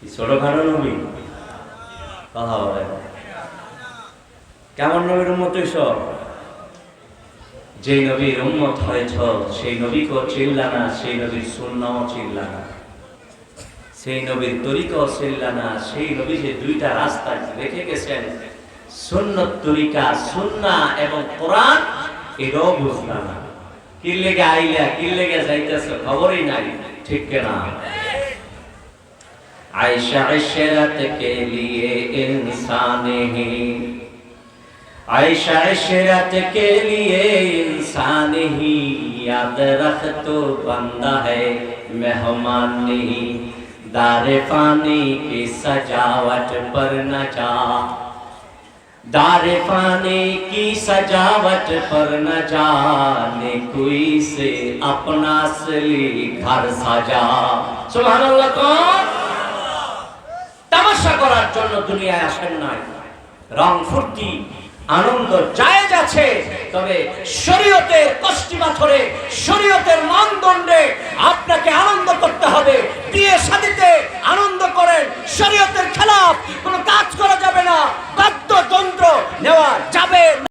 ছোটখাটো নবী কথা বলে কেমন নবীর উম্মত সব যে নবীর উম্মত হয়েছ সেই নবীকেও চিল্লা না, সেই নবীর সুন্নাও চিল্লা না, সেই নবীর তরিকাও চিল্লা না। সেই নবী যে দুইটা রাস্তা রেখে গেছেন, সুন্নত তরিকা, সুন্নাহ এবং কোরআন, এটাও বুঝলা না। কি লেগে আইলা, কি লেগে যাইতেছে খবরই নাই, ঠিক কিনা? आयशा इशरत के लिए इंसान ही, आयशा इशरत के लिए इंसान ही, याद रख तो बंदा है मेहमान नहीं, दारे फानी की सजावट पर न जा, दारे फानी की सजावट पर न जाने कोई से अपना असली घर सजा। सुभान अल्लाह। कौन তামাশা করার জন্য দুনিয়ায় আসেন নাই। রং ফুর্তি আনন্দ জায়েজ আছে, তবে শরীয়তের কষ্টি পাথরে, শরীয়তের মানদণ্ডে আপনাকে আনন্দ করতে হবে। বিয়ে শাদীতে আনন্দ করেন, শরীয়তের খেলাফ কোনো কাজ করা যাবে না, বাদ্যযন্ত্র নেওয়া যাবে না।